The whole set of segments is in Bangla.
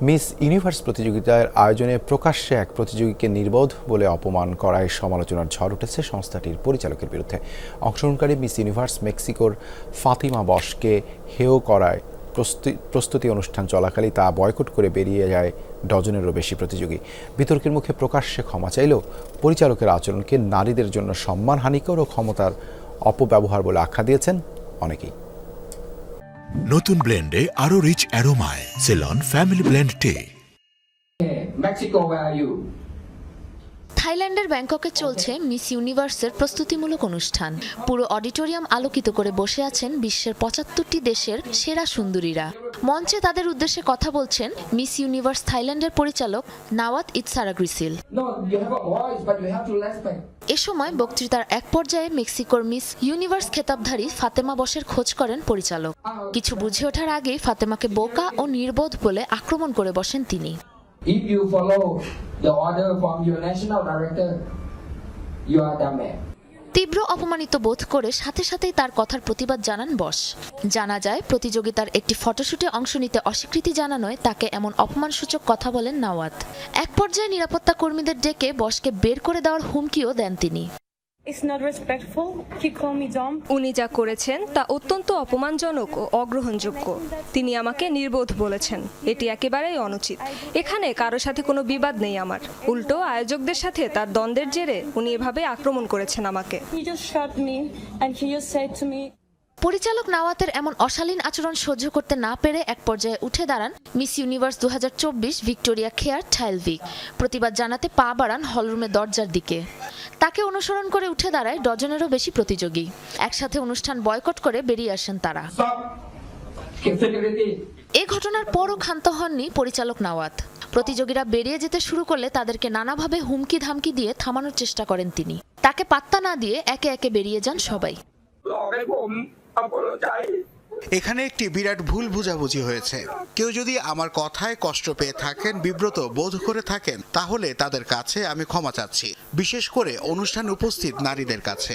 মিস ইউনিভার্স প্রতিযোগিতার আয়োজনে প্রকাশ্যে এক প্রতিযোগীকে নির্বোধ বলে অপমান করায় সমালোচনার ঝড় উঠেছে সংস্থাটির পরিচালকের বিরুদ্ধে। অংশগ্রহণকারী মিস ইউনিভার্স মেক্সিকোর ফাতিমা বশকে হেয় করায় প্রস্তুতি অনুষ্ঠান চলাকালে তা বয়কট করে বেরিয়ে যায় ডজনেরও বেশি প্রতিযোগী। বিতর্কের মুখে প্রকাশ্যে ক্ষমা চাইলেও পরিচালকের আচরণকে নারীদের জন্য সম্মানহানিকর ও ক্ষমতার অপব্যবহার বলে আখ্যা দিয়েছেন অনেকেই। নতুন ব্লেন্ডে আরো রিচ অ্যারোমায় সেলন ফ্যামিলি ব্লেন্ড টে। Mexico, where are you? থাইল্যান্ডের ব্যাংককে চলছে মিস ইউনিভার্সের প্রস্তুতিমূলক অনুষ্ঠান। পুরো অডিটোরিয়াম আলোকিত করে বসে আছেন বিশ্বের ৭৫টি দেশের সেরা সুন্দরীরা। মঞ্চে তাদের উদ্দেশ্যে কথা বলছেন মিস ইউনিভার্স থাইল্যান্ডের পরিচালক নাওয়াত ইতসারাগ্রিসিল। No, you have a voice, but you have to respect. এ সময় বক্তৃতার এক পর্যায়ে মেক্সিকোর মিস ইউনিভার্স খেতাবধারী ফাতেমা বশের খোঁজ করেন পরিচালক। কিছু বুঝে ওঠার আগেই ফাতেমাকে বোকা ও নির্বোধ বলে আক্রমণ করে বসেন তিনি। If you follow the order from your national director, you are the man. তীব্র অপমানিত বোধ করে সাথে সাথেই তার কথার প্রতিবাদ জানান বশ। জানা যায় প্রতিযোগিতার একটি ফটোশুটে অংশ নিতে অস্বীকৃতি জানানোয় তাকে এমন অপমানসূচক কথা বলেন নাওয়াত। এক পর্যায়ে নিরাপত্তা কর্মীদের ডেকে বশকে বের করে দেওয়ার হুমকিও দেন তিনি। It's not respectful. He called me dumb. উনি যা করেছেন তা অত্যন্ত অপমানজনক ও অগ্রহণযোগ্য। তিনি আমাকে নির্বোধ বলেছেন, এটি একেবারেই অনুচিত। এখানে কারো সাথে কোনো বিবাদ নেই আমার, উল্টো আয়োজকদের সাথে তার দ্বন্দ্বের জেরে উনি এভাবে আক্রমণ করেছেন আমাকে। He just shot me and he just said to me, পরিচালক নাওয়াতের এমন অশালীন আচরণ সহ্য করতে না পেরে এক পর্যায়ে উঠে দাঁড়ান মিস ইউনিভার্স ২০২৪ ভিক্টোরিয়া খেয়ার ঠাইলভিক। প্রতিবাদ জানাতে পা বাড়ান হলরুমের দরজার দিকে। তাকে অনুসরণ করে উঠে দাঁড়ায় ডজনেরও বেশি প্রতিযোগী। একসাথে অনুষ্ঠান বয়কট করে বেরিয়ে আসেন তারা। Stop. Keep security. এ ঘটনার পরও ক্ষান্ত হননি পরিচালক নাওয়াত। প্রতিযোগীরা বেরিয়ে যেতে শুরু করলে তাদেরকে নানাভাবে হুমকি ধামকি দিয়ে থামানোর চেষ্টা করেন তিনি। তাকে পাত্তা না দিয়ে একে একে বেরিয়ে যান সবাই। এখানে একটি বিরাট ভুল বোঝাবুঝি হয়েছে। কেউ যদি আমার কথায় কষ্ট পেয়ে থাকেন, বিব্রত বোধ করে থাকেন, তাহলে তাদের কাছে আমি ক্ষমা চাচ্ছি, বিশেষ করে অনুষ্ঠানে উপস্থিত নারীদের কাছে।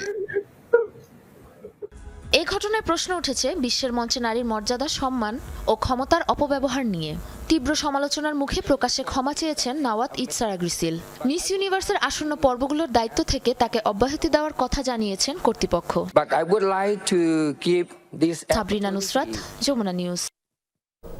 এই ঘটনায় প্রশ্ন উঠেছে বিশ্বের মঞ্চে নারীর মর্যাদা, সম্মান ও ক্ষমতার অপব্যবহার নিয়ে। তীব্র সমালোচনার মুখে প্রকাশ্যে ক্ষমা চেয়েছেন নাওয়াত ইতসারাগ্রিসিল। মিস ইউনিভার্সের আসন্ন পর্বগুলোর দায়িত্ব থেকে তাকে অব্যাহতি দেওয়ার কথা জানিয়েছেন কর্তৃপক্ষ। But I would like to give this. Sabrina Nusrat, Jamuna news.